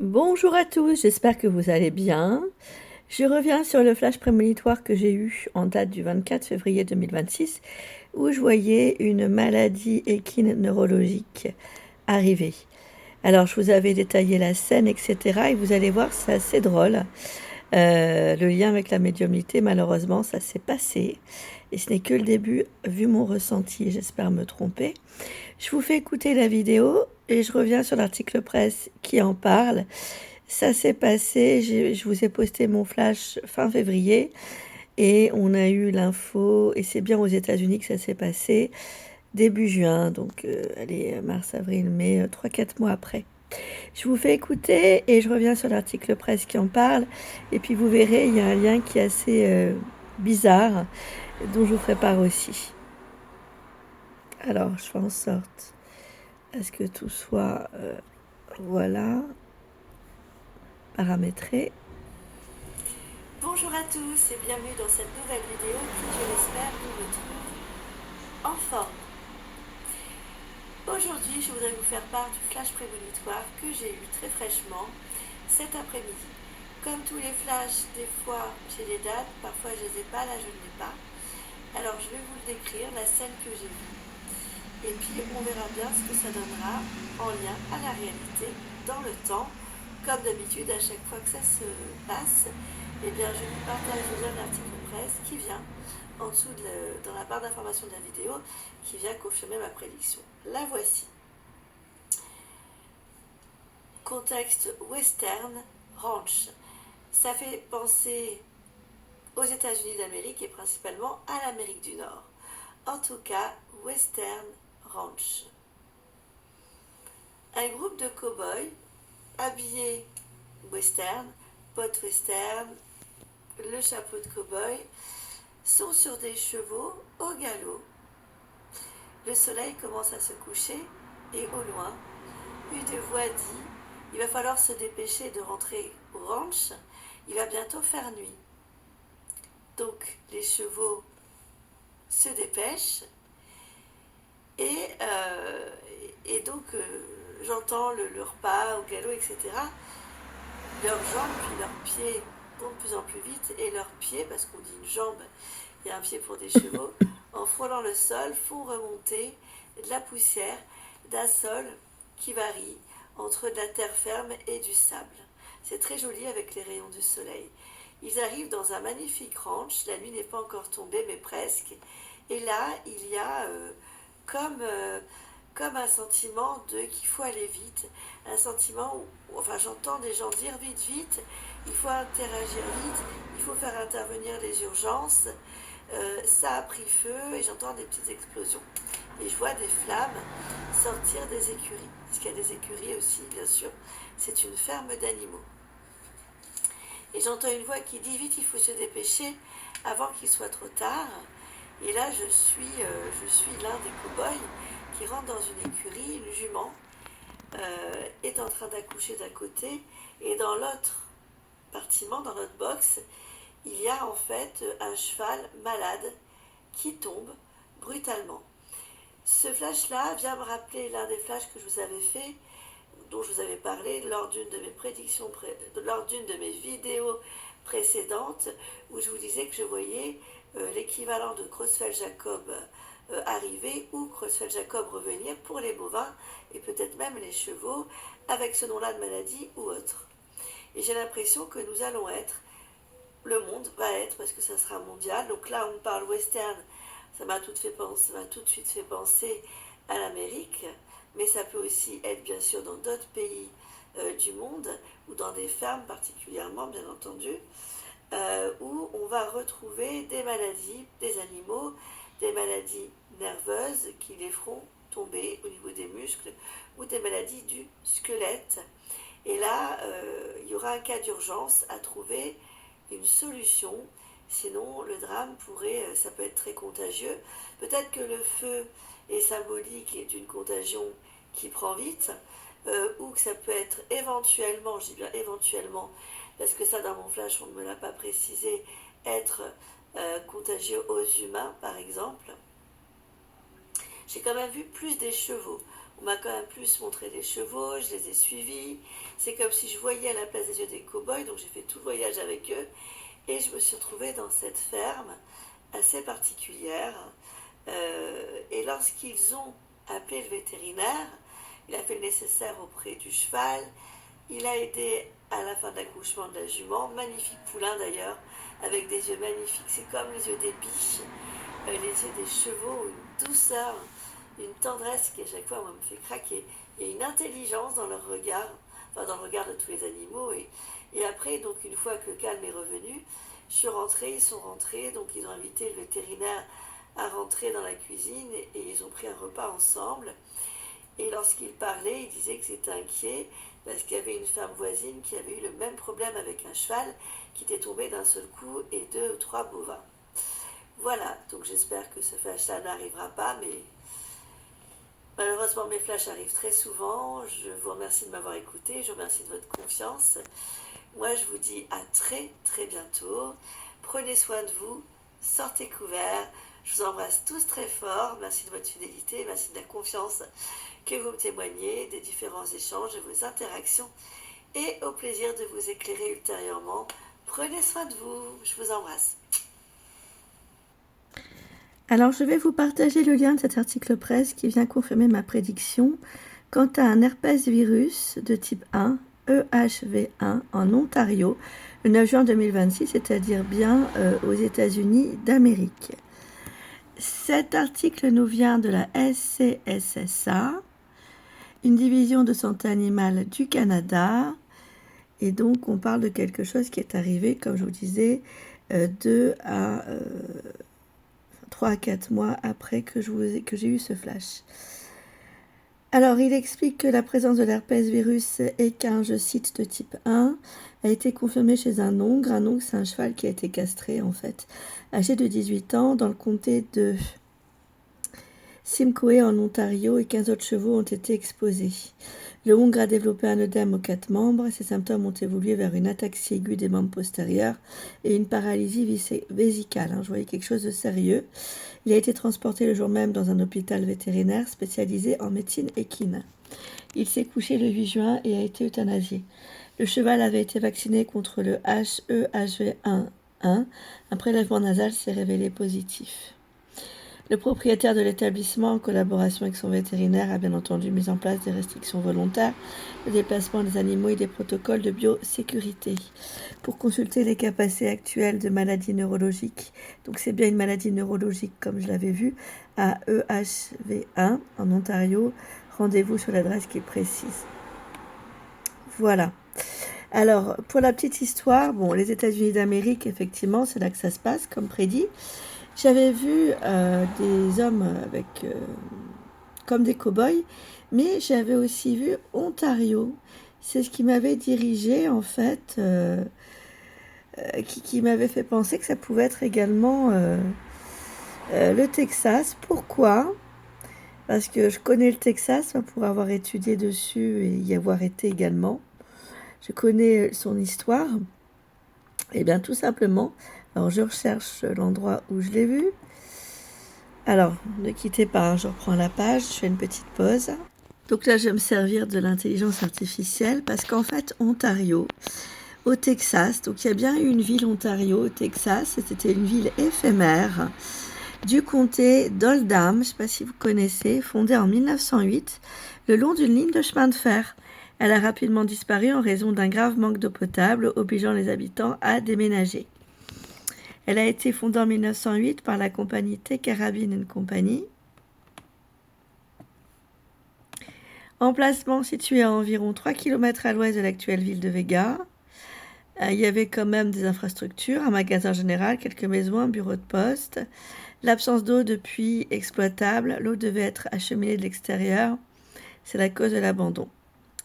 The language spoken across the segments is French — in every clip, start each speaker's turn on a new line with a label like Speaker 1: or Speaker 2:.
Speaker 1: Bonjour à tous, j'espère que vous allez bien. Je reviens sur le flash prémonitoire que j'ai eu en date du 24 février 2026 où je voyais une maladie équine neurologique arriver. Alors je vous avais détaillé la scène, etc. et vous allez voir, c'est assez drôle. Le lien avec la médiumnité, malheureusement, ça s'est passé. Et ce n'est que le début, vu mon ressenti, j'espère me tromper. Je vous fais écouter la vidéo et je reviens sur l'article presse qui en parle. Ça s'est passé, je vous ai posté mon flash fin février et on a eu l'info, et c'est bien aux États-Unis que ça s'est passé, début juin, donc allez, mars, avril, mai, 3-4 mois après. Je vous fais écouter et je reviens sur l'article presse qui en parle. Et puis vous verrez, il y a un lien qui est assez bizarre, dont je vous ferai part aussi. Alors, je fais en sorte à ce que tout soit, voilà, paramétré. Bonjour à tous et bienvenue dans cette nouvelle vidéo qui, je l'espère, vous retrouve en forme. Aujourd'hui, je voudrais vous faire part du flash prémonitoire que j'ai eu très fraîchement cet après-midi. Comme tous les flashs, des fois j'ai les dates, parfois je les ai pas, là je ne l'ai pas. Alors je vais vous le décrire, la scène que j'ai vue. Et puis on verra bien ce que ça donnera en lien à la réalité, dans le temps. Comme d'habitude, à chaque fois que ça se passe, eh bien je vous partage déjà l'article presse qui vient en dessous dans la barre d'information de la vidéo, qui vient confirmer ma prédiction. La voici. Contexte western, ranch. Ça fait penser aux États-Unis d'Amérique et principalement à l'Amérique du Nord. En tout cas, western ranch. Un groupe de cow-boys habillés western, potes western, le chapeau de cow-boy, sont sur des chevaux au galop. Le soleil commence à se coucher et au loin, une voix dit « Il va falloir se dépêcher de rentrer au ranch, il va bientôt faire nuit. » Donc les chevaux se dépêchent et donc j'entends leur pas au galop, etc. Leurs jambes puis leurs pieds vont de plus en plus vite et leurs pieds, parce qu'on dit une jambe, il y a un pied pour des chevaux, en frôlant le sol, font remonter de la poussière d'un sol qui varie entre de la terre ferme et du sable. C'est très joli avec les rayons du soleil. Ils arrivent dans un magnifique ranch, la nuit n'est pas encore tombée mais presque, et là il y a comme un sentiment de qu'il faut aller vite, un sentiment où, enfin j'entends des gens dire vite, vite, il faut interagir vite, il faut faire intervenir les urgences, ça a pris feu et j'entends des petites explosions. Et je vois des flammes sortir des écuries, parce qu'il y a des écuries aussi bien sûr, c'est une ferme d'animaux. Et j'entends une voix qui dit vite, il faut se dépêcher avant qu'il soit trop tard. Et là, je suis l'un des cow-boys qui rentre dans une écurie, une jument est en train d'accoucher d'un côté, et dans l'autre compartiment, dans notre box, il y a en fait un cheval malade qui tombe brutalement. Ce flash-là vient me rappeler l'un des flashs que je vous avais fait, dont je vous avais parlé lors d'une de mes prédictions, lors d'une de mes vidéos précédentes, où je vous disais que je voyais l'équivalent de Creutzfeldt-Jacob arriver ou Creutzfeldt-Jacob revenir pour les bovins et peut-être même les chevaux avec ce nom-là de maladie ou autre. Et j'ai l'impression que nous allons être, le monde va être, parce que ça sera mondial, donc là on parle western, ça m'a tout de suite fait penser à l'Amérique, mais ça peut aussi être bien sûr dans d'autres pays du monde, ou dans des fermes particulièrement bien entendu, où on va retrouver des maladies des animaux, des maladies nerveuses qui les feront tomber au niveau des muscles, ou des maladies du squelette. Et là, il y aura un cas d'urgence à trouver une solution, sinon le drame ça peut être très contagieux. Peut-être que le feu est symbolique d'une contagion qui prend vite, ou que ça peut être éventuellement, je dis bien éventuellement, parce que ça dans mon flash on ne me l'a pas précisé, être contagieux aux humains par exemple. J'ai quand même vu plus des chevaux. On m'a quand même plus montré des chevaux, je les ai suivis. C'est comme si je voyais à la place des yeux des cow-boys, donc j'ai fait tout le voyage avec eux. Et je me suis retrouvée dans cette ferme assez particulière. Et lorsqu'ils ont appelé le vétérinaire, il a fait le nécessaire auprès du cheval. Il a aidé à la fin de l'accouchement de la jument, magnifique poulain d'ailleurs, avec des yeux magnifiques, c'est comme les yeux des biches, les yeux des chevaux, une douceur, une tendresse qui à chaque fois moi, me fait craquer. Il y a une intelligence dans leur regard, enfin dans le regard de tous les animaux. Et après, donc une fois que le calme est revenu, je suis rentrée, ils sont rentrés, donc ils ont invité le vétérinaire à rentrer dans la cuisine et ils ont pris un repas ensemble. Et lorsqu'ils parlaient, ils disaient que c'était inquiet parce qu'il y avait une femme voisine qui avait eu le même problème avec un cheval qui était tombé d'un seul coup et 2 ou 3 bovins. Voilà, donc j'espère que ce flash-là n'arrivera pas, mais malheureusement mes flashs arrivent très souvent. Je vous remercie de m'avoir écouté, je vous remercie de votre confiance. Moi je vous dis à très très bientôt. Prenez soin de vous, sortez couverts. Je vous embrasse tous très fort. Merci de votre fidélité, merci de la confiance que vous me témoignez, des différents échanges, de vos interactions et au plaisir de vous éclairer ultérieurement. Prenez soin de vous. Je vous embrasse.
Speaker 2: Alors, je vais vous partager le lien de cet article presse qui vient confirmer ma prédiction quant à un herpès virus de type 1, EHV1, en Ontario, le 9 juin 2026, c'est-à-dire bien aux États-Unis d'Amérique. Cet article nous vient de la SCSSA, une division de santé animale du Canada. Et donc, on parle de quelque chose qui est arrivé, comme je vous disais, 3 à 4 mois après que j'ai eu ce flash. Alors, il explique que la présence de l'herpès virus équin, je cite, de type 1, a été confirmée chez un ongre. Un ongre, c'est un cheval qui a été castré, en fait, âgé de 18 ans, dans le comté de Simcoe en Ontario, et 15 autres chevaux ont été exposés. Le hongre a développé un œdème aux 4 membres. Ses symptômes ont évolué vers une ataxie aiguë des membres postérieurs et une paralysie vésicale. Je voyais quelque chose de sérieux. Il a été transporté le jour même dans un hôpital vétérinaire spécialisé en médecine équine. Il s'est couché le 8 juin et a été euthanasié. Le cheval avait été vacciné contre le HEHV1. Un prélèvement nasal s'est révélé positif. Le propriétaire de l'établissement, en collaboration avec son vétérinaire, a bien entendu mis en place des restrictions volontaires, le déplacement des animaux et des protocoles de biosécurité. Pour consulter les capacités actuelles de maladies neurologiques, donc c'est bien une maladie neurologique comme je l'avais vu, à EHV1 en Ontario, rendez-vous sur l'adresse qui est précise. Voilà. Alors, pour la petite histoire, les États-Unis d'Amérique, effectivement, c'est là que ça se passe, comme prédit. J'avais vu des hommes comme des cow-boys, mais j'avais aussi vu Ontario. C'est ce qui m'avait dirigé, en fait, qui m'avait fait penser que ça pouvait être également le Texas. Pourquoi ? Parce que je connais le Texas pour avoir étudié dessus et y avoir été également. Je connais son histoire. Eh bien, tout simplement, alors je recherche l'endroit où je l'ai vu. Alors, ne quittez pas, je reprends la page, je fais une petite pause. Donc là, je vais me servir de l'intelligence artificielle parce qu'en fait, Ontario, au Texas, donc il y a bien eu une ville Ontario au Texas, et c'était une ville éphémère du comté d'Oldham, je ne sais pas si vous connaissez, fondée en 1908, le long d'une ligne de chemin de fer. Elle a rapidement disparu en raison d'un grave manque d'eau potable, obligeant les habitants à déménager. Elle a été fondée en 1908 par la compagnie T. Carabine & Company. Emplacement situé à environ 3 km à l'ouest de l'actuelle ville de Vega. Il y avait quand même des infrastructures, un magasin général, quelques maisons, un bureau de poste. L'absence d'eau de puits exploitable, l'eau devait être acheminée de l'extérieur. C'est la cause de l'abandon.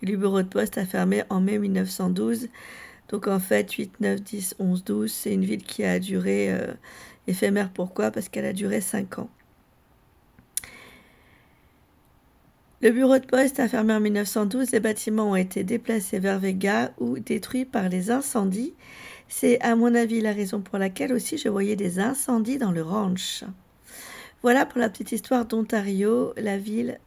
Speaker 2: Le bureau de poste a fermé en mai 1912. Donc en fait, 8, 9, 10, 11, 12, c'est une ville qui a duré éphémère. Pourquoi ? Parce qu'elle a duré 5 ans. Le bureau de poste a fermé en 1912. Les bâtiments ont été déplacés vers Vega ou détruits par les incendies. C'est à mon avis la raison pour laquelle aussi je voyais des incendies dans le ranch. Voilà pour la petite histoire d'Ontario, la ville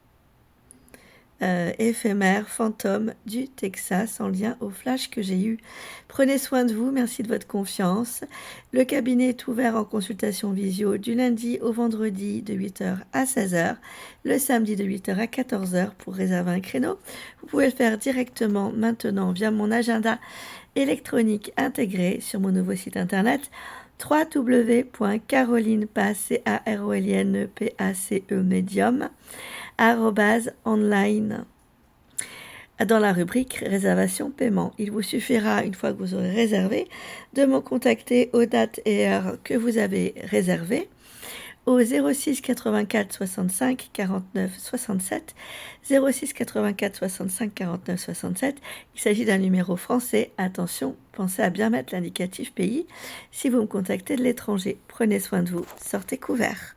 Speaker 2: éphémère fantôme du Texas en lien au flash que j'ai eu. Prenez soin de vous, merci de votre confiance. Le cabinet est ouvert en consultation visio du lundi au vendredi de 8h à 16h, le samedi de 8h à 14h pour réserver un créneau. Vous pouvez le faire directement maintenant via mon agenda électronique intégré sur mon nouveau site internet www.caroline.medium @online dans la rubrique réservation paiement. Il vous suffira, une fois que vous aurez réservé, de me contacter aux dates et heures que vous avez réservées au 06 84 65 49 67 06 84 65 49 67. Il s'agit d'un numéro français. Attention, pensez à bien mettre l'indicatif pays si vous me contactez de l'étranger. Prenez soin de vous, sortez couverts.